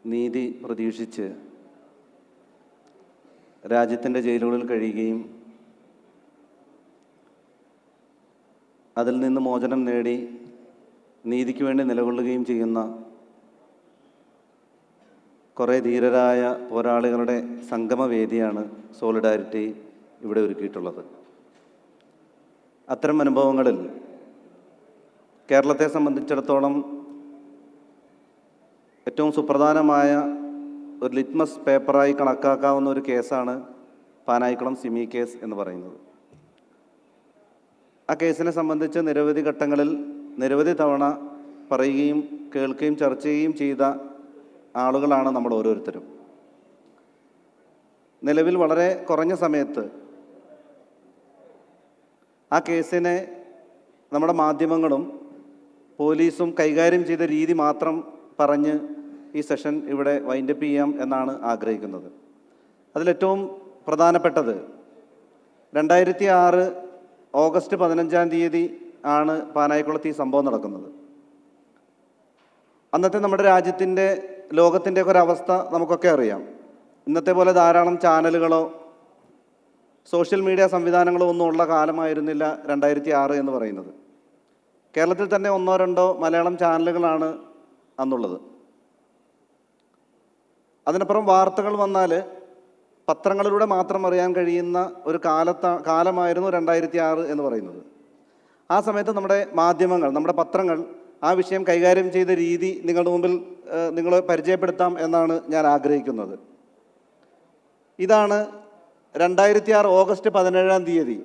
നീതി പ്രതീക്ഷിച്ച് രാജ്യത്തിൻ്റെ ജയിലുകളിൽ കഴിയുകയും അതിൽ നിന്ന് മോചനം നേടി നീതിക്ക് വേണ്ടി നിലകൊള്ളുകയും ചെയ്യുന്ന കുറേ ധീരരായ പോരാളികളുടെ സംഗമവേദിയാണ് സോളിഡാരിറ്റി ഇവിടെ ഒരുക്കിയിട്ടുള്ളത്. അത്തരം അനുഭവങ്ങളിൽ കേരളത്തെ സംബന്ധിച്ചിടത്തോളം ഏറ്റവും സുപ്രധാനമായ ഒരു ലിറ്റ്മസ് പേപ്പറായി കണക്കാക്കാവുന്ന ഒരു കേസാണ് പാനായിക്കുളം സിമി കേസ് എന്ന് പറയുന്നത്. ആ കേസിനെ സംബന്ധിച്ച് നിരവധി ഘട്ടങ്ങളിൽ നിരവധി തവണ പറയുകയും കേൾക്കുകയും ചർച്ച ചെയ്യുകയും ചെയ്ത ആളുകളാണ് നമ്മൾ ഓരോരുത്തരും. നിലവിൽ വളരെ കുറഞ്ഞ സമയത്ത് ആ കേസിനെ നമ്മുടെ മാധ്യമങ്ങളും പോലീസും കൈകാര്യം ചെയ്ത രീതി മാത്രം പറഞ്ഞ് ഈ സെഷൻ ഇവിടെ വൈൻഡപ്പ് ചെയ്യാം എന്നാണ് ആഗ്രഹിക്കുന്നത്. അതിലേറ്റവും പ്രധാനപ്പെട്ടത് 2006 ഓഗസ്റ്റ് 15 ആണ് പാനായിക്കുളത്ത് ഈ സംഭവം നടക്കുന്നത്. അന്നത്തെ നമ്മുടെ രാജ്യത്തിൻ്റെ ലോകത്തിൻ്റെയൊക്കെ ഒരവസ്ഥ നമുക്കൊക്കെ അറിയാം. ഇന്നത്തെ പോലെ ധാരാളം ചാനലുകളോ സോഷ്യൽ മീഡിയ സംവിധാനങ്ങളോ ഒന്നും ഉള്ള കാലമായിരുന്നില്ല 2006 എന്ന് പറയുന്നത്. കേരളത്തിൽ തന്നെ 1-2 മലയാളം ചാനലുകളാണ് അന്നുള്ളത്. അതിനപ്പുറം വാർത്തകൾ വന്നാൽ പത്രങ്ങളിലൂടെ മാത്രം അറിയാൻ കഴിയുന്ന ഒരു കാലമായിരുന്നു 2006 എന്ന് പറയുന്നത്. ആ സമയത്ത് നമ്മുടെ മാധ്യമങ്ങൾ, നമ്മുടെ പത്രങ്ങൾ ആ വിഷയം കൈകാര്യം ചെയ്ത രീതി നിങ്ങളുടെ മുമ്പിൽ നിങ്ങളെ പരിചയപ്പെടുത്താം എന്നാണ് ഞാൻ ആഗ്രഹിക്കുന്നത്. ഇതാണ് 2006 ഓഗസ്റ്റ് 17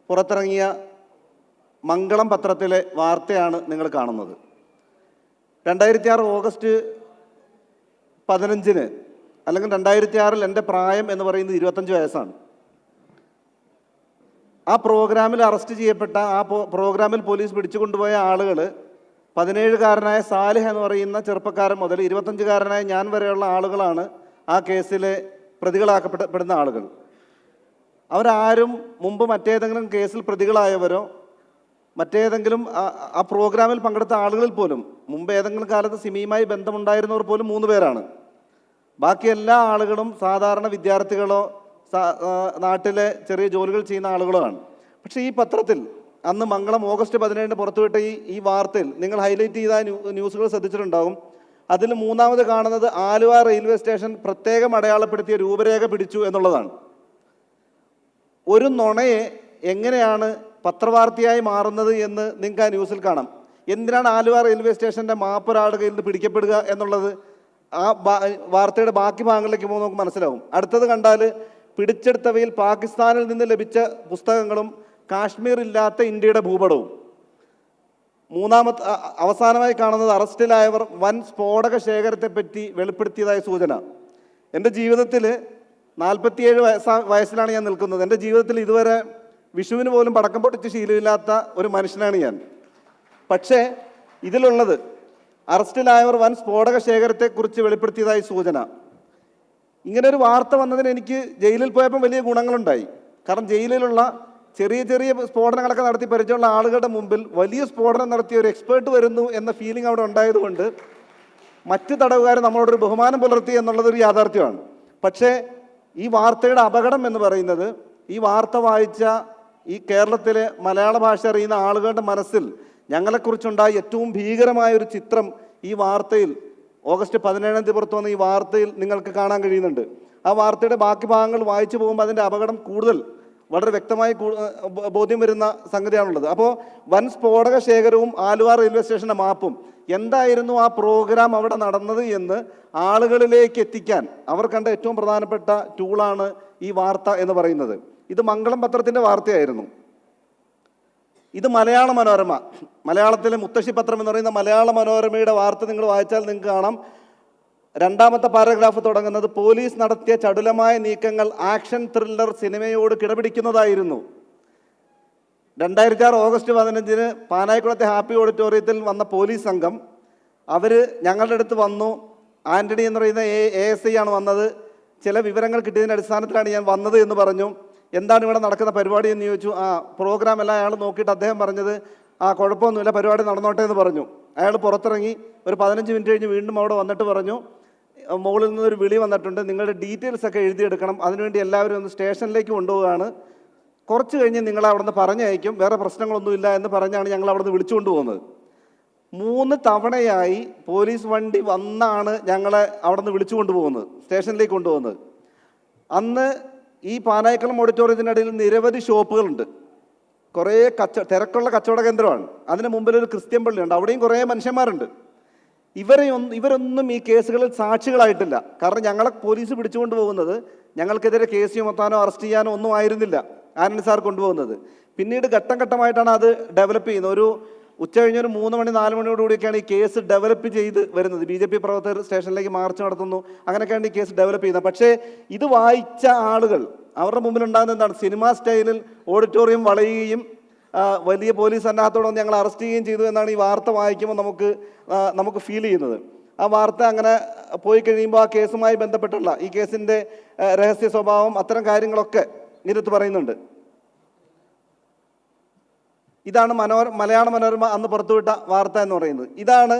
പുറത്തിറങ്ങിയ മംഗളം പത്രത്തിലെ വാർത്തയാണ് നിങ്ങൾ കാണുന്നത്. 2006 ഓഗസ്റ്റ് 15 അല്ലെങ്കിൽ 2006 എൻ്റെ പ്രായം എന്ന് പറയുന്നത് 25 വയസ്സാണ്. ആ പ്രോഗ്രാമിൽ അറസ്റ്റ് ചെയ്യപ്പെട്ട പ്രോഗ്രാമിൽ പോലീസ് പിടിച്ചുകൊണ്ടുപോയ ആളുകൾ 17-കാരനായ സാലിഹ് എന്ന് പറയുന്ന ചെറുപ്പക്കാരൻ മുതൽ 25-കാരനായ ഞാൻ വരെയുള്ള ആളുകളാണ് ആ കേസിലെ പ്രതികളാക്കപ്പെടുന്ന ആളുകൾ. അവരാരും മുമ്പ് മറ്റേതെങ്കിലും കേസിൽ പ്രതികളായവരോ മറ്റേതെങ്കിലും ആ പ്രോഗ്രാമിൽ പങ്കെടുത്ത ആളുകളിൽ പോലും മുമ്പ് ഏതെങ്കിലും കാലത്ത് സിമിയുമായി ബന്ധമുണ്ടായിരുന്നവർ പോലും 3 പേരാണ്. ബാക്കി എല്ലാ ആളുകളും സാധാരണ വിദ്യാർത്ഥികളോ നാട്ടിലെ ചെറിയ ജോലികൾ ചെയ്യുന്ന ആളുകളോ ആണ്. പക്ഷേ ഈ പത്രത്തിൽ അന്ന് മംഗളം ഓഗസ്റ്റ് 17 പുറത്തുവിട്ട ഈ വാർത്തയിൽ നിങ്ങൾ ഹൈലൈറ്റ് ചെയ്ത ന്യൂസുകൾ ശ്രദ്ധിച്ചിട്ടുണ്ടാകും. അതിൽ 3-ാമത് കാണുന്നത് ആലുവ റെയിൽവേ സ്റ്റേഷൻ പ്രത്യേകം അടയാളപ്പെടുത്തിയ രൂപരേഖ പിടിച്ചു എന്നുള്ളതാണ്. ഒരു നുണയെ എങ്ങനെയാണ് പത്രവാർത്തയായി മാറുന്നത് എന്ന് നിങ്ങൾക്ക് ആ ന്യൂസിൽ കാണാം. എന്തിനാണ് ആലുവ റെയിൽവേ സ്റ്റേഷൻ്റെ മാപ്പ് ഒരാളുടെ കയ്യിൽ നിന്ന് പിടിക്കപ്പെടുക എന്നുള്ളത് ആ വാർത്തയുടെ ബാക്കി ഭാഗങ്ങളിലേക്ക് പോകുമ്പോൾ നമുക്ക് മനസ്സിലാവും. അടുത്തത് കണ്ടാൽ പിടിച്ചെടുത്തവയിൽ പാകിസ്ഥാനിൽ നിന്ന് ലഭിച്ച പുസ്തകങ്ങളും കാശ്മീർ ഇല്ലാത്ത ഇന്ത്യയുടെ ഭൂപടവും. അവസാനമായി കാണുന്നത് അറസ്റ്റിലായവർ വൻ സ്ഫോടക ശേഖരത്തെപ്പറ്റി വെളിപ്പെടുത്തിയതായ സൂചന. എൻ്റെ ജീവിതത്തിൽ 47 വയസ്സിലാണ് ഞാൻ നിൽക്കുന്നത്. എൻ്റെ ജീവിതത്തിൽ ഇതുവരെ വിഷുവിന് പോലും പടക്കം പൊട്ടിച്ച് ശീലമില്ലാത്ത ഒരു മനുഷ്യനാണ് ഞാൻ. പക്ഷേ ഇതിലുള്ളത് അറസ്റ്റിലായവർ വൻ സ്ഫോടക ശേഖരത്തെക്കുറിച്ച് വെളിപ്പെടുത്തിയതായി സൂചന. ഇങ്ങനെ ഒരു വാർത്ത വന്നതിന് എനിക്ക് ജയിലിൽ പോയപ്പോൾ വലിയ ഗുണങ്ങളുണ്ടായി. കാരണം ജയിലിലുള്ള ചെറിയ ചെറിയ സ്ഫോടനങ്ങളൊക്കെ നടത്തി പരിചയമുള്ള ആളുകളുടെ മുമ്പിൽ വലിയ സ്ഫോടനം നടത്തിയ ഒരു എക്സ്പേർട്ട് വരുന്നു എന്ന ഫീലിംഗ് അവിടെ ഉണ്ടായതുകൊണ്ട് മറ്റ് തടവുകാർ നമ്മളോടൊരു ബഹുമാനം പുലർത്തി എന്നുള്ളതൊരു യാഥാർത്ഥ്യമാണ്. പക്ഷേ ഈ വാർത്തയുടെ അപകടം എന്ന് പറയുന്നത് ഈ വാർത്ത വായിച്ച ഈ കേരളത്തിലെ മലയാള ഭാഷ അറിയുന്ന ആളുകളുടെ മനസ്സിൽ ഞങ്ങളെക്കുറിച്ചുണ്ടായ ഏറ്റവും ഭീകരമായ ഒരു ചിത്രം ഈ വാർത്തയിൽ ഓഗസ്റ്റ് 17 പുറത്തു വന്ന ഈ വാർത്തയിൽ നിങ്ങൾക്ക് കാണാൻ കഴിയുന്നുണ്ട്. ആ വാർത്തയുടെ ബാക്കി ഭാഗങ്ങൾ വായിച്ചു പോകുമ്പോൾ അതിൻ്റെ അപകടം കൂടുതൽ വളരെ വ്യക്തമായി ബോധ്യം വരുന്ന സംഗതിയാണുള്ളത്. അപ്പോൾ വൻ സ്ഫോടക ശേഖരവും ആലുവ റെയിൽവേ സ്റ്റേഷൻ്റെ മാപ്പും എന്തായിരുന്നു ആ പ്രോഗ്രാം അവിടെ നടന്നത് എന്ന് ആളുകളിലേക്ക് എത്തിക്കാൻ അവർ കണ്ട ഏറ്റവും പ്രധാനപ്പെട്ട ടൂളാണ് ഈ വാർത്ത എന്ന് പറയുന്നത്. ഇത് മംഗളം പത്രത്തിൻ്റെ വാർത്തയായിരുന്നു. ഇത് മലയാള മനോരമ, മലയാളത്തിലെ മുത്തശ്ശി പത്രം എന്ന് പറയുന്ന മലയാള മനോരമയുടെ വാർത്ത നിങ്ങൾ വായിച്ചാൽ നിങ്ങൾക്ക് കാണാം. 2-ാമത്തെ പാരഗ്രാഫ് തുടങ്ങുന്നത് പോലീസ് നടത്തിയ ചടുലമായ നീക്കങ്ങൾ ആക്ഷൻ ത്രില്ലർ സിനിമയോട് കിടപിടിക്കുന്നതായിരുന്നു. 2006 ഓഗസ്റ്റ് 15 പാനായിക്കുളത്തെ ഹാപ്പി ഓഡിറ്റോറിയത്തിൽ വന്ന പോലീസ് സംഘം അവർ ഞങ്ങളുടെ അടുത്ത് വന്നു. ആൻ്റണി എന്ന് പറയുന്ന ASI ആണ് വന്നത്. ചില വിവരങ്ങൾ കിട്ടിയതിൻ്റെ അടിസ്ഥാനത്തിലാണ് ഞാൻ വന്നത് എന്ന് പറഞ്ഞു. എന്താണ് ഇവിടെ നടക്കുന്ന പരിപാടി എന്ന് ചോദിച്ചു. പ്രോഗ്രാം എല്ലാം അയാൾ നോക്കിയിട്ട് അദ്ദേഹം പറഞ്ഞത് കുഴപ്പമൊന്നുമില്ല, പരിപാടി നടന്നോട്ടെ എന്ന് പറഞ്ഞു. അയാൾ പുറത്തിറങ്ങി ഒരു 15 മിനിറ്റ് കഴിഞ്ഞ് വീണ്ടും അവിടെ വന്നിട്ട് പറഞ്ഞു മുകളിൽ നിന്നൊരു വിളി വന്നിട്ടുണ്ട്, നിങ്ങളുടെ ഡീറ്റെയിൽസ് ഒക്കെ എഴുതിയെടുക്കണം, അതിനുവേണ്ടി എല്ലാവരും ഒന്ന് സ്റ്റേഷനിലേക്ക് കൊണ്ടുപോവുകയാണ്, കുറച്ച് കഴിഞ്ഞ് നിങ്ങളെ അവിടെ നിന്ന് പറഞ്ഞയക്കും, വേറെ പ്രശ്നങ്ങളൊന്നുമില്ല എന്ന് പറഞ്ഞാണ് ഞങ്ങൾ അവിടെ നിന്ന് വിളിച്ചുകൊണ്ട് പോകുന്നത്. 3 തവണയായി പോലീസ് വണ്ടി വന്നാണ് ഞങ്ങളെ അവിടെ നിന്ന് വിളിച്ചു കൊണ്ടുപോകുന്നത്, സ്റ്റേഷനിലേക്ക് കൊണ്ടുപോകുന്നത്. അന്ന് ഈ പാനായിക്കുളം ഓഡിറ്റോറിയത്തിനിടയിൽ നിരവധി ഷോപ്പുകളുണ്ട്, കുറേ തിരക്കുള്ള കച്ചവട കേന്ദ്രമാണ്. അതിന് മുമ്പിലൊരു ക്രിസ്ത്യൻ പള്ളിയുണ്ട്, അവിടെയും കുറേ മനുഷ്യന്മാരുണ്ട്. ഇവരൊന്നും ഈ കേസുകളിൽ സാക്ഷികളായിട്ടില്ല. കാരണം ഞങ്ങളെ പോലീസ് പിടിച്ചുകൊണ്ട് പോകുന്നത് ഞങ്ങൾക്കെതിരെ കേസ് ചുമത്താനോ അറസ്റ്റ് ചെയ്യാനോ ഒന്നും ആയിരുന്നില്ല ആന്റണി സാർ കൊണ്ടുപോകുന്നത്. പിന്നീട് ഘട്ടം ഘട്ടമായിട്ടാണ് അത് ഡെവലപ്പ് ചെയ്യുന്നത്. ഒരു ഉച്ച കഴിഞ്ഞൊരു 3 മണി 4 മണിയോടുകൂടിയൊക്കെയാണ് ഈ കേസ് ഡെവലപ്പ് ചെയ്ത് വരുന്നത്. BJP പ്രവർത്തകർ സ്റ്റേഷനിലേക്ക് മാർച്ച് നടത്തുന്നു, അങ്ങനെയൊക്കെയാണ് ഈ കേസ് ഡെവലപ്പ് ചെയ്യുന്നത്. പക്ഷേ ഇത് വായിച്ച ആളുകൾ അവരുടെ മുമ്പിൽ ഉണ്ടാകുന്ന എന്താണ്, സിനിമാ സ്റ്റൈലിൽ ഓഡിറ്റോറിയം വളയുകയും വലിയ പോലീസ് സന്നാഹത്തോടെ ഞങ്ങൾ അറസ്റ്റ് ചെയ്യുകയും ചെയ്തു എന്നാണ് ഈ വാർത്ത വായിക്കുമ്പോൾ നമുക്ക് ഫീൽ ചെയ്യുന്നത്. ആ വാർത്ത അങ്ങനെ പോയി കഴിയുമ്പോൾ ആ കേസുമായി ബന്ധപ്പെട്ടുള്ള ഈ കേസിൻ്റെ രഹസ്യ സ്വഭാവം, അത്തരം കാര്യങ്ങളൊക്കെ ഇതിനകത്ത് പറയുന്നുണ്ട്. ഇതാണ് മലയാള മനോരമ അന്ന് പുറത്തുവിട്ട വാർത്ത എന്ന് പറയുന്നത്. ഇതാണ്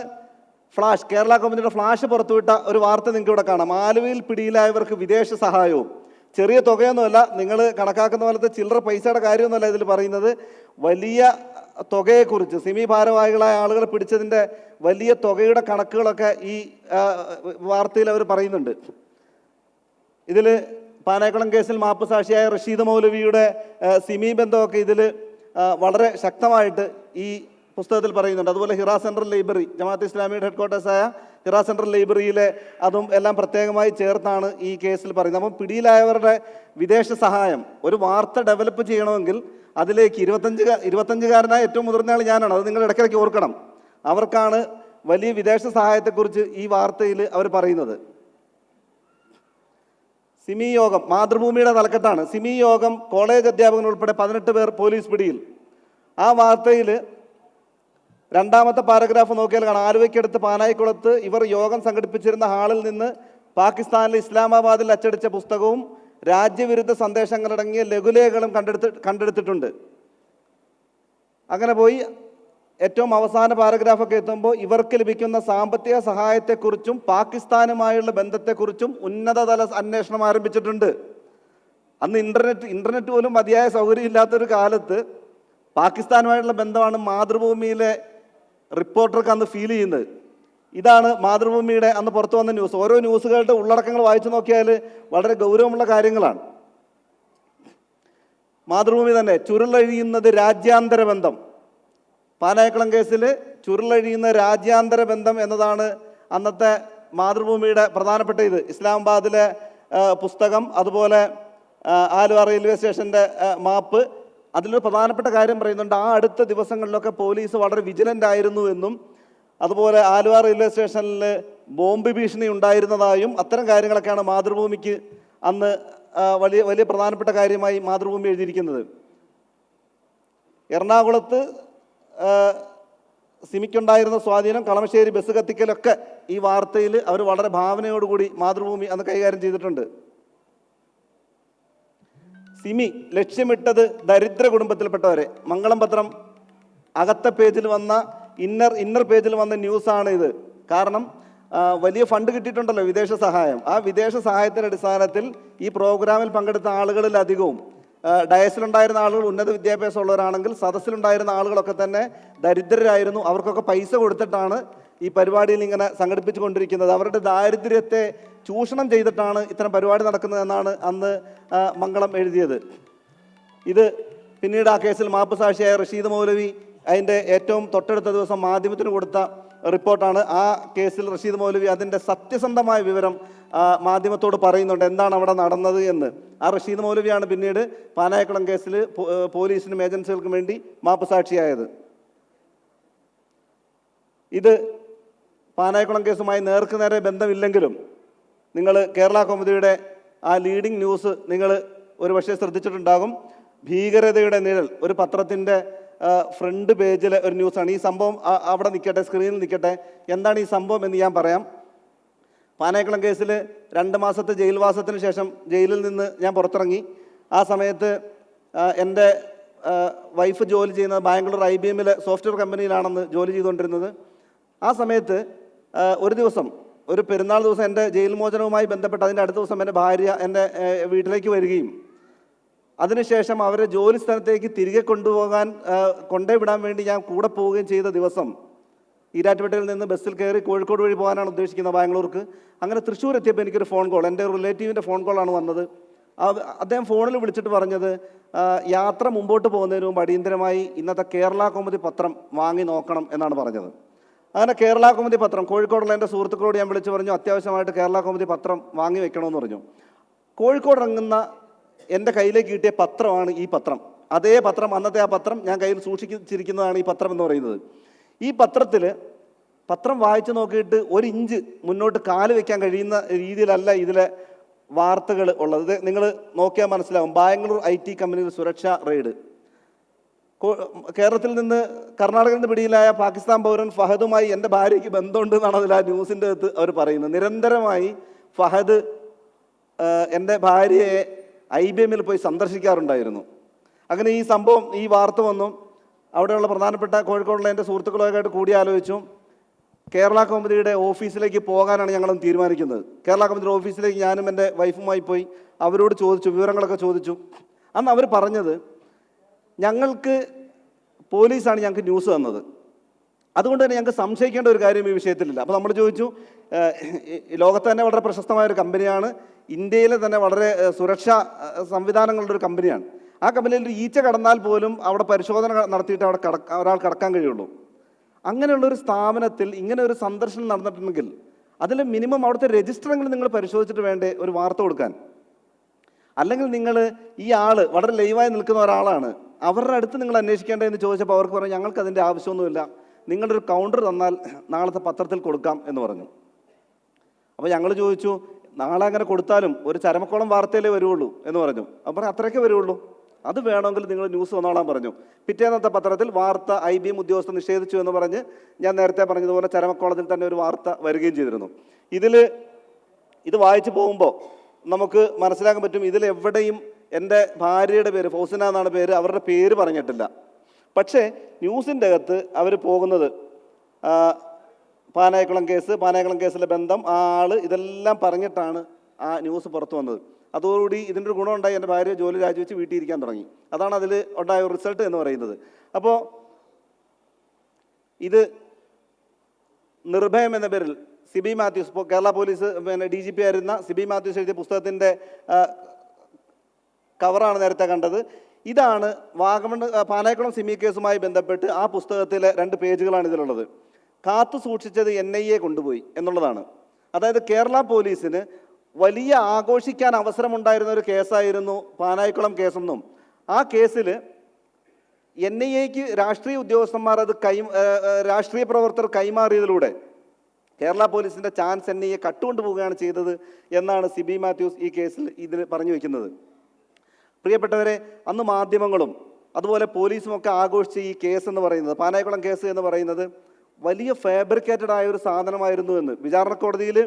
ഫ്ലാഷ്, കേരള കൗമുദിയുടെ ഫ്ലാഷ് പുറത്തുവിട്ട ഒരു വാർത്ത നിങ്ങൾക്ക് ഇവിടെ കാണാം. ആലുവയിൽ പിടിയിലായവർക്ക് വിദേശ സഹായവും. ചെറിയ തുകയൊന്നുമല്ല, നിങ്ങൾ കണക്കാക്കുന്ന പോലത്തെ ചില്ലറ പൈസയുടെ കാര്യമൊന്നുമല്ല ഇതിൽ പറയുന്നത്. വലിയ തുകയെക്കുറിച്ച്, സിമി ഭാരവാഹികളായ ആളുകളെ പിടിച്ചതിൻ്റെ വലിയ തുകയുടെ കണക്കുകളൊക്കെ ഈ വാർത്തയിൽ അവർ പറയുന്നുണ്ട്. ഇതിൽ പാനായിക്കുളം കേസിൽ മാപ്പ് സാക്ഷിയായ റഷീദ് മൗലവിയുടെ സിമി ബന്ധമൊക്കെ ഇതിൽ വളരെ ശക്തമായിട്ട് ഈ പുസ്തകത്തിൽ പറയുന്നുണ്ട്. അതുപോലെ ഹിറ സെൻട്രൽ ലൈബ്രറി, ജമാഅത്ത് ഇസ്ലാമിയുടെ ഹെഡ്ക്വാർട്ടേഴ്സായ ഹിറ സെൻട്രൽ ലൈബ്രറിയിലെ അതും എല്ലാം പ്രത്യേകമായി ചേർത്താണ് ഈ കേസിൽ പറയുന്നത്. അപ്പം പിടിയിലായവരുടെ വിദേശ സഹായം, ഒരു വാർത്ത ഡെവലപ്പ് ചെയ്യണമെങ്കിൽ അതിലേക്ക് 25കാരനായ ഏറ്റവും മുതിർന്ന ആൾ ഞാനാണ്, അത് നിങ്ങൾ ഇടയ്ക്കിടയ്ക്ക് ഓർക്കണം. അവർക്കാണ് വലിയ വിദേശ സഹായത്തെക്കുറിച്ച് ഈ വാർത്തയിൽ അവർ പറയുന്നത്. സിമി യോഗം മാതൃഭൂമിയുടെ തലക്കെട്ടാണ്. സിമി യോഗം കോളേജ് അധ്യാപകൻ ഉൾപ്പെടെ 18 പേർ പോലീസ് പിടിയിൽ. ആ വാർത്തയിൽ 2ാമത്തെ പാരഗ്രാഫ് നോക്കിയാൽ കാണാം, ആലുവയ്ക്കടുത്ത് പാനായിക്കുളത്ത് ഇവർ യോഗം സംഘടിപ്പിച്ചിരുന്ന ഹാളിൽ നിന്ന് പാകിസ്ഥാനിലെ ഇസ്ലാമാബാദിൽ അച്ചടിച്ച പുസ്തകവും രാജ്യവിരുദ്ധ സന്ദേശങ്ങളടങ്ങിയ ലഘുലേഖകളും കണ്ടെടുത്തിട്ടുണ്ട്. അങ്ങനെ പോയി ഏറ്റവും അവസാന പാരഗ്രാഫൊക്കെ എത്തുമ്പോൾ ഇവർക്ക് ലഭിക്കുന്ന സാമ്പത്തിക സഹായത്തെക്കുറിച്ചും പാകിസ്ഥാനുമായുള്ള ബന്ധത്തെക്കുറിച്ചും ഉന്നതതല അന്വേഷണം ആരംഭിച്ചിട്ടുണ്ട്. അന്ന് ഇന്റർനെറ്റ് പോലും മതിയായ സൗകര്യം ഇല്ലാത്തൊരു കാലത്ത് പാകിസ്ഥാനുമായിട്ടുള്ള ബന്ധമാണ് മാതൃഭൂമിയിലെ റിപ്പോർട്ടർക്ക് അന്ന് ഫീൽ ചെയ്യുന്നത്. ഇതാണ് മാതൃഭൂമിയുടെ അന്ന് പുറത്തു വന്ന ന്യൂസ്. ഓരോ ന്യൂസുകളുടെ ഉള്ളടക്കങ്ങൾ വായിച്ചു നോക്കിയാൽ വളരെ ഗൗരവമുള്ള കാര്യങ്ങളാണ്. മാതൃഭൂമി തന്നെ ചുരുളഴിയുന്നത് രാജ്യാന്തര ബന്ധം, പാനായിക്കുളം കേസിൽ ചുരുളഴിയുന്ന രാജ്യാന്തര ബന്ധം എന്നതാണ് അന്നത്തെ മാതൃഭൂമിയുടെ പ്രധാനപ്പെട്ട ഇത്. ഇസ്ലാമാബാദിലെ പുസ്തകം, അതുപോലെ ആലുവ റെയിൽവേ സ്റ്റേഷൻ്റെ മാപ്പ്, അതിലൊരു പ്രധാനപ്പെട്ട കാര്യം പറയുന്നുണ്ട്. ആ അടുത്ത ദിവസങ്ങളിലൊക്കെ പോലീസ് വളരെ വിജിലൻ്റ് ആയിരുന്നു എന്നും, അതുപോലെ ആലുവ റെയിൽവേ സ്റ്റേഷനിൽ ബോംബ് ഭീഷണി ഉണ്ടായിരുന്നതായും, അത്തരം കാര്യങ്ങളൊക്കെയാണ് മാതൃഭൂമിക്ക് അന്ന് വലിയ പ്രധാനപ്പെട്ട കാര്യമായി മാതൃഭൂമി എഴുതിയിരിക്കുന്നത്. എറണാകുളത്ത് സിമിക്കുണ്ടായിരുന്ന സ്വാധീനം, കളമശ്ശേരി ബസ് കത്തിക്കലൊക്കെ ഈ വാർത്തയിൽ അവർ വളരെ ഭാവനയോടുകൂടി മാതൃഭൂമി അന്ന് കൈകാര്യം ചെയ്തിട്ടുണ്ട്. സിമി ലക്ഷ്യമിട്ടത് ദരിദ്ര കുടുംബത്തിൽപ്പെട്ടവരെ. മംഗളം പത്രം അകത്തെ പേജിൽ വന്ന ഇന്നർ പേജിൽ വന്ന ന്യൂസാണ് ഇത്. കാരണം വലിയ ഫണ്ട് കിട്ടിയിട്ടുണ്ടല്ലോ, വിദേശ സഹായം. ആ വിദേശ സഹായത്തിൻ്റെ അടിസ്ഥാനത്തിൽ ഈ പ്രോഗ്രാമിൽ പങ്കെടുത്ത ആളുകളിലധികവും ഡയസിലുണ്ടായിരുന്ന ആളുകൾ ഉന്നത വിദ്യാഭ്യാസമുള്ളവരാണെങ്കിൽ സദസ്സിലുണ്ടായിരുന്ന ആളുകളൊക്കെ തന്നെ ദരിദ്രരായിരുന്നു. അവർക്കൊക്കെ പൈസ കൊടുത്തിട്ടാണ് ഈ പരിപാടിയിൽ ഇങ്ങനെ സംഘടിപ്പിച്ചു കൊണ്ടിരിക്കുന്നത്. അവരുടെ ദാരിദ്ര്യത്തെ ചൂഷണം ചെയ്തിട്ടാണ് ഇത്തരം പരിപാടി നടക്കുന്നതെന്നാണ് അന്ന് മംഗളം എഴുതിയത്. ഇത് പിന്നീട് ആ കേസിൽ മാപ്പ് സാക്ഷിയായ റഷീദ് മൗലവി അതിൻ്റെ ഏറ്റവും തൊട്ടടുത്ത ദിവസം മാധ്യമത്തിന് കൊടുത്ത റിപ്പോർട്ടാണ്. ആ കേസിൽ റഷീദ് മൗലവി അതിൻ്റെ സത്യസന്ധമായ വിവരം മാധ്യമത്തോട് പറയുന്നുണ്ട്, എന്താണ് അവിടെ നടന്നത് എന്ന്. ആ റഷീദ് മൗലവിയാണ് പിന്നീട് പാനായിക്കുളം കേസിൽ പോലീസിനും ഏജൻസികൾക്കും വേണ്ടി മാപ്പ് സാക്ഷിയായത്. ഇത് പാനായിക്കുളം കേസുമായി നേർക്കുനേരെ ബന്ധമില്ലെങ്കിലും നിങ്ങൾ കേരള കൗമുദിയുടെ ആ ലീഡിംഗ് ന്യൂസ് നിങ്ങൾ ഒരുപക്ഷെ ശ്രദ്ധിച്ചിട്ടുണ്ടാകും. ഭീകരതയുടെ നിഴൽ, ഒരു പത്രത്തിൻ്റെ ഫ്രണ്ട് പേജിലെ ഒരു ന്യൂസാണ്. ഈ സംഭവം അവിടെ നിൽക്കട്ടെ, സ്ക്രീനിൽ നിൽക്കട്ടെ. എന്താണ് ഈ സംഭവം എന്ന് ഞാൻ പറയാം. പാനായിക്കുളം കേസിൽ 2 മാസത്തെ ജയിൽവാസത്തിന് ശേഷം ജയിലിൽ നിന്ന് ഞാൻ പുറത്തിറങ്ങി. ആ സമയത്ത് എൻ്റെ വൈഫ് ജോലി ചെയ്യുന്നത് ബാംഗ്ലൂർ IBM സോഫ്റ്റ്വെയർ കമ്പനിയിലാണെന്ന് ജോലി ചെയ്തുകൊണ്ടിരുന്നത്. ആ സമയത്ത് ഒരു ദിവസം ഒരു പെരുന്നാൾ ദിവസം എൻ്റെ ജയിൽ മോചനവുമായി ബന്ധപ്പെട്ട് അതിൻ്റെ അടുത്ത ദിവസം എൻ്റെ ഭാര്യ എൻ്റെ വീട്ടിലേക്ക് വരികയും അതിനുശേഷം അവരെ ജോലി സ്ഥലത്തേക്ക് തിരികെ കൊണ്ടേ വിടാൻ വേണ്ടി ഞാൻ കൂടെ പോവുകയും ചെയ്ത ദിവസം ഈരാറ്റുപേട്ടയിൽ നിന്ന് ബസ്സിൽ കയറി കോഴിക്കോട് വഴി പോകാനാണ് ഉദ്ദേശിക്കുന്നത് ബാംഗ്ലൂർക്ക്. അങ്ങനെ തൃശ്ശൂർ എത്തിയപ്പോൾ എനിക്കൊരു ഫോൺ കോൾ, എൻ്റെ റിലേറ്റീവിൻ്റെ ഫോൺ കോളാണ് വന്നത്. അദ്ദേഹം ഫോണിൽ വിളിച്ചിട്ട് പറഞ്ഞത്, യാത്ര മുമ്പോട്ട് പോകുന്നതിന് മുമ്പ് അടിയന്തരമായി ഇന്നത്തെ കേരള കൗമുദി പത്രം വാങ്ങി നോക്കണം എന്നാണ് പറഞ്ഞത്. അങ്ങനെ കേരള കൗമുദി പത്രം, കോഴിക്കോടുള്ള എൻ്റെ സുഹൃത്തുക്കളോട് ഞാൻ വിളിച്ചു പറഞ്ഞു, അത്യാവശ്യമായിട്ട് കേരള കൗമുദി പത്രം വാങ്ങി വെക്കണമെന്ന് പറഞ്ഞു. കോഴിക്കോട് ഇറങ്ങുന്ന എൻ്റെ കയ്യിലേക്ക് കിട്ടിയ പത്രമാണ് ഈ പത്രം. അതേ പത്രം, അന്നത്തെ ആ പത്രം ഞാൻ കയ്യിൽ സൂക്ഷിച്ചിരിക്കുന്നതാണ് ഈ പത്രം എന്ന് പറയുന്നത്. ഈ പത്രം വായിച്ചു നോക്കിയിട്ട് ഒരു ഇഞ്ച് മുന്നോട്ട് കാല് വയ്ക്കാൻ കഴിയുന്ന രീതിയിലല്ല ഇതിലെ വാർത്തകൾ ഉള്ളത്. ഇത് നിങ്ങൾ നോക്കിയാൽ മനസ്സിലാവും. ബാംഗ്ലൂർ IT കമ്പനിയിൽ സുരക്ഷാ റെയ്ഡ്. കേരളത്തിൽ നിന്ന് കർണാടകയിൽ നിന്ന് പിടിയിലായ പാകിസ്ഥാൻ പൗരൻ ഫഹദുമായി എൻ്റെ ഭാര്യയ്ക്ക് ബന്ധമുണ്ട് എന്നാണ് അതിൽ ആ ന്യൂസിൻ്റെ അകത്ത് അവർ പറയുന്നത്. നിരന്തരമായി ഫഹദ് എൻ്റെ ഭാര്യയെ IBMൽ പോയി സന്ദർശിക്കാറുണ്ടായിരുന്നു. അങ്ങനെ ഈ സംഭവം, ഈ വാർത്ത വന്നു. അവിടെയുള്ള പ്രധാനപ്പെട്ട കോഴിക്കോടുള്ള എൻ്റെ സുഹൃത്തുക്കളൊക്കെയായിട്ട് കൂടിയാലോചിച്ചു. കേരള കൗമുദിയുടെ ഓഫീസിലേക്ക് പോകാനാണ് ഞങ്ങളും തീരുമാനിക്കുന്നത്. കേരള കൗമുദിയുടെ ഓഫീസിലേക്ക് ഞാനും എൻ്റെ വൈഫുമായി പോയി അവരോട് ചോദിച്ചു, വിവരങ്ങളൊക്കെ ചോദിച്ചു. അന്ന് അവർ പറഞ്ഞത്, ഞങ്ങൾക്ക് പോലീസാണ് ഞങ്ങൾക്ക് ന്യൂസ് തന്നത്, അതുകൊണ്ട് തന്നെ ഞങ്ങൾക്ക് സംശയിക്കേണ്ട ഒരു കാര്യം ഈ വിഷയത്തിലില്ല. അപ്പോൾ നമ്മൾ ചോദിച്ചു, ലോകത്ത് തന്നെ വളരെ പ്രശസ്തമായ ഒരു കമ്പനിയാണ്, ഇന്ത്യയിലെ തന്നെ വളരെ സുരക്ഷാ സംവിധാനങ്ങളുടെ ഒരു കമ്പനിയാണ്. ആ കമ്പനിയിൽ ഒരു ഈച്ച കടന്നാൽ പോലും അവിടെ പരിശോധന നടത്തിയിട്ട് അവിടെ ഒരാൾ കടക്കാൻ കഴിയുള്ളൂ. അങ്ങനെയുള്ളൊരു സ്ഥാപനത്തിൽ ഇങ്ങനെ ഒരു സന്ദർശനം നടന്നിട്ടുണ്ടെങ്കിൽ അതിൽ മിനിമം അവിടുത്തെ രജിസ്റ്ററെങ്കിലും നിങ്ങൾ പരിശോധിച്ചിട്ട് വേണ്ടേ ഒരു വാർത്ത കൊടുക്കാൻ. അല്ലെങ്കിൽ നിങ്ങൾ ഈ ആൾ വളരെ ലൈവായി നിൽക്കുന്ന ഒരാളാണ്, അവരുടെ അടുത്ത് നിങ്ങൾ അന്വേഷിക്കേണ്ടതെന്ന് ചോദിച്ചപ്പോൾ അവർക്ക് പറഞ്ഞു, ഞങ്ങൾക്ക് അതിൻ്റെ ആവശ്യമൊന്നുമില്ല, നിങ്ങളൊരു കൗണ്ടർ തന്നാൽ നാളത്തെ പത്രത്തിൽ കൊടുക്കാം എന്ന് പറഞ്ഞു. അപ്പോൾ ഞങ്ങൾ ചോദിച്ചു, നാളെ അങ്ങനെ കൊടുത്താലും ഒരു ചരമക്കോളം വാർത്തയിലേ വരുള്ളൂ എന്ന് പറഞ്ഞു. അപ്പോൾ അത്രയൊക്കെ വരുള്ളൂ, അത് വേണമെങ്കിൽ നിങ്ങൾ ന്യൂസ് വന്നോളാൻ പറഞ്ഞു. പിറ്റേന്നത്തെ പത്രത്തിൽ വാർത്ത IBM ഉദ്യോഗസ്ഥർ നിഷേധിച്ചു എന്ന് പറഞ്ഞ് ഞാൻ നേരത്തെ പറഞ്ഞതുപോലെ ചരമക്കോളത്തിൽ തന്നെ ഒരു വാർത്ത വരികയും ചെയ്തിരുന്നു. ഇത് വായിച്ചു പോകുമ്പോൾ നമുക്ക് മനസ്സിലാക്കാൻ പറ്റും, ഇതിലെവിടെയും എൻ്റെ ഭാര്യയുടെ പേര്, ഫൗസിന എന്നാണ് പേര്, അവരുടെ പേര് പറഞ്ഞിട്ടില്ല. പക്ഷേ ന്യൂസിൻ്റെ അകത്ത് അവർ പോകുന്നത് പാനായിക്കുളം കേസിലെ ബന്ധം, ആള്, ഇതെല്ലാം പറഞ്ഞിട്ടാണ് ആ ന്യൂസ് പുറത്തു വന്നത്. അതോടുകൂടി ഇതിൻ്റെ ഒരു ഗുണമുണ്ടായി, എൻ്റെ ഭാര്യ ജോലി രാജിവെച്ച് വീട്ടിൽ ഇരിക്കാൻ തുടങ്ങി. അതാണ് അതിൽ ഉണ്ടായ ഒരു റിസൾട്ട് എന്ന് പറയുന്നത്. അപ്പോൾ ഇത് നിർഭയം എന്ന പേരിൽ സിബി മാത്യൂസ്, കേരള പോലീസ് DGP ആയിരുന്ന സിബി മാത്യൂസ് എഴുതിയ പുസ്തകത്തിൻ്റെ കവറാണ് നേരത്തെ കണ്ടത്. ഇതാണ് വാഗമൺ പാനായിക്കുളം സിമി കേസുമായി ബന്ധപ്പെട്ട് ആ പുസ്തകത്തിലെ 2 പേജുകളാണ് ഇതിലുള്ളത്. കാത്തു സൂക്ഷിച്ചത് NIA കൊണ്ടുപോയി എന്നുള്ളതാണ്. അതായത് കേരള പോലീസിന് വലിയ ആഘോഷിക്കാൻ അവസരമുണ്ടായിരുന്ന ഒരു കേസായിരുന്നു പാനായിക്കുളം കേസെന്നും ആ കേസിൽ NIAക്ക് രാഷ്ട്രീയ ഉദ്യോഗസ്ഥന്മാർ അത് രാഷ്ട്രീയ പ്രവർത്തകർ കൈമാറിയതിലൂടെ കേരള പോലീസിൻ്റെ ചാൻസ് NIA കട്ടുകൊണ്ടുപോവുകയാണ് ചെയ്തത് എന്നാണ് സിബി മാത്യൂസ് ഈ കേസിൽ ഇതിൽ പറഞ്ഞു വയ്ക്കുന്നത്. പ്രിയപ്പെട്ടവരെ, അന്ന് മാധ്യമങ്ങളും അതുപോലെ പോലീസും ഒക്കെ ആഘോഷിച്ച ഈ കേസ് എന്ന് പറയുന്നത്, പാനായിക്കുളം കേസ് എന്ന് പറയുന്നത് വലിയ ഫാബ്രിക്കേറ്റഡ് ആയ ഒരു സാധനമായിരുന്നു എന്ന് വിചാരണ കോടതിയിൽ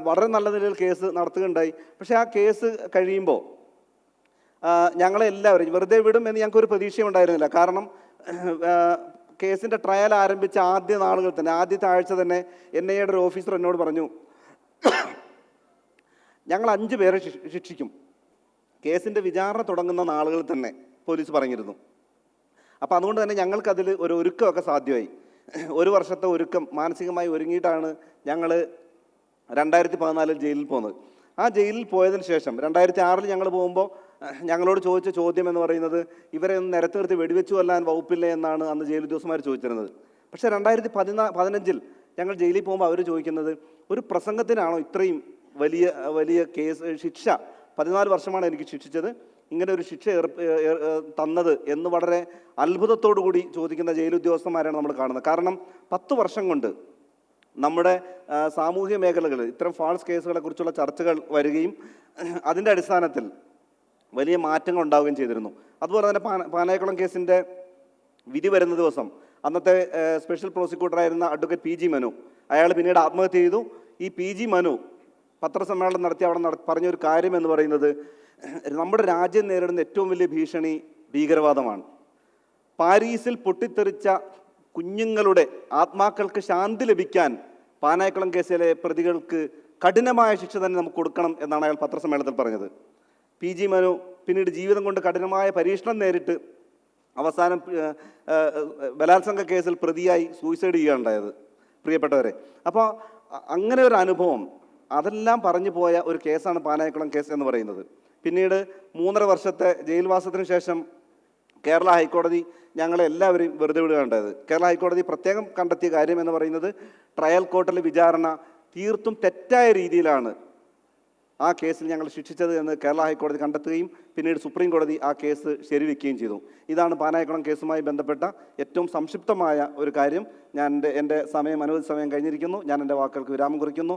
വളരെ നല്ല നിലയിൽ കേസ് നടത്തുകയുണ്ടായി. പക്ഷേ ആ കേസ് കഴിയുമ്പോൾ ഞങ്ങളെല്ലാവരും വെറുതെ വിടും എന്ന് ഞങ്ങൾക്കൊരു പ്രതീക്ഷയും ഉണ്ടായിരുന്നില്ല. കാരണം കേസിൻ്റെ ട്രയൽ ആരംഭിച്ച ആദ്യ നാളുകൾ തന്നെ, ആദ്യത്തെ ആഴ്ച തന്നെ NIAയുടെ ഒരു ഓഫീസർ എന്നോട് പറഞ്ഞു, ഞങ്ങൾ 5 പേരെ ശിക്ഷിക്കും. കേസിൻ്റെ വിചാരണ തുടങ്ങുന്ന നാളുകളിൽ തന്നെ പോലീസ് പറഞ്ഞിരുന്നു. അപ്പോൾ അതുകൊണ്ട് തന്നെ ഞങ്ങൾക്കതിൽ ഒരു ഒരുക്കമൊക്കെ സാധ്യമായി. 1 വർഷത്തെ ഒരുക്കം മാനസികമായി ഒരുങ്ങിയിട്ടാണ് ഞങ്ങൾ 2014 ജയിലിൽ പോകുന്നത്. ആ ജയിലിൽ പോയതിന് ശേഷം 2006 ഞങ്ങൾ പോകുമ്പോൾ ഞങ്ങളോട് ചോദിച്ച ചോദ്യം എന്ന് പറയുന്നത്, ഇവരെ ഒന്ന് നിരത്തി നിർത്തി വെടിവെച്ചു കൊല്ലാൻ വകുപ്പില്ലേ എന്നാണ് അന്ന് ജയിൽ ഉദ്യോഗസ്ഥന്മാർ ചോദിച്ചിരുന്നത്. പക്ഷേ 2015 ഞങ്ങൾ ജയിലിൽ പോകുമ്പോൾ അവർ ചോദിക്കുന്നത്, ഒരു പ്രസംഗത്തിനാണോ ഇത്രയും വലിയ കേസ് ശിക്ഷ? 14 വർഷമാണ് എനിക്ക് ശിക്ഷിച്ചത്, ഇങ്ങനെ ഒരു ശിക്ഷ തന്നത് എന്ന് വളരെ അത്ഭുതത്തോടു കൂടി ചോദിക്കുന്ന ജയിൽ ഉദ്യോഗസ്ഥന്മാരാണ് നമ്മൾ കാണുന്നത്. കാരണം 10 വർഷം കൊണ്ട് നമ്മുടെ സാമൂഹ്യ മേഖലകളിൽ ഇത്തരം ഫാൾസ് കേസുകളെ കുറിച്ചുള്ള ചർച്ചകൾ വരികയും അതിൻ്റെ അടിസ്ഥാനത്തിൽ വലിയ മാറ്റങ്ങൾ ഉണ്ടാവുകയും ചെയ്തിരുന്നു. അതുപോലെ തന്നെ പാനായിക്കുളം കേസിൻ്റെ വിധി വരുന്ന ദിവസം അന്നത്തെ സ്പെഷ്യൽ പ്രോസിക്യൂട്ടറായിരുന്ന അഡ്വക്കേറ്റ് PG മനു, അയാൾ പിന്നീട് ആത്മഹത്യ ചെയ്തു. ഈ PG മനു പത്രസമ്മേളനം നടത്തി അവിടെ പറഞ്ഞൊരു കാര്യം എന്ന് പറയുന്നത്, നമ്മുടെ രാജ്യം നേരിടുന്ന ഏറ്റവും വലിയ ഭീഷണി ഭീകരവാദമാണ്. പാരീസിൽ പൊട്ടിത്തെറിച്ച കുഞ്ഞുങ്ങളുടെ ആത്മാക്കൾക്ക് ശാന്തി ലഭിക്കാൻ പാനായിക്കുളം കേസിലെ പ്രതികൾക്ക് കഠിനമായ ശിക്ഷ തന്നെ നമുക്ക് കൊടുക്കണം എന്നാണ് അയാൾ പത്രസമ്മേളനത്തിൽ പറഞ്ഞത്. PG മനു പിന്നീട് ജീവിതം കൊണ്ട് കഠിനമായ പരീക്ഷണം നേരിട്ട് അവസാനം ബലാത്സംഗ കേസിൽ പ്രതിയായി സൂയിസൈഡ് ചെയ്യുകയുണ്ടായത്, പ്രിയപ്പെട്ടവരെ. അപ്പോൾ അങ്ങനെ ഒരു അനുഭവം അതെല്ലാം പറഞ്ഞു പോയ ഒരു കേസാണ് പാനായിക്കുളം കേസ് എന്ന് പറയുന്നത്. പിന്നീട് 3.5 വർഷത്തെ ജയിൽവാസത്തിന് ശേഷം കേരള ഹൈക്കോടതി ഞങ്ങളെ എല്ലാവരെയും വെറുതെ വിടുകയുണ്ടായത്. കേരള ഹൈക്കോടതി പ്രത്യേകം കണ്ടെത്തിയ കാര്യം എന്ന് പറയുന്നത് ട്രയൽ കോർട്ടിലെ വിചാരണ തീർത്തും തെറ്റായ രീതിയിലാണ് ആ കേസിൽ ഞങ്ങൾ ശിക്ഷിച്ചത് എന്ന് കേരള ഹൈക്കോടതി കണ്ടെത്തുകയും പിന്നീട് സുപ്രീം കോടതി ആ കേസ് ശരിവെക്കുകയും ചെയ്തു. ഇതാണ് പാനായിക്കുളം കേസുമായി ബന്ധപ്പെട്ട ഏറ്റവും സംക്ഷിപ്തമായ ഒരു കാര്യം. എൻ്റെ അനുവദിച്ച സമയം കഴിഞ്ഞിരിക്കുന്നു. ഞാൻ എൻ്റെ വാക്കുകൾക്ക് വിരാമം കുറിക്കുന്നു.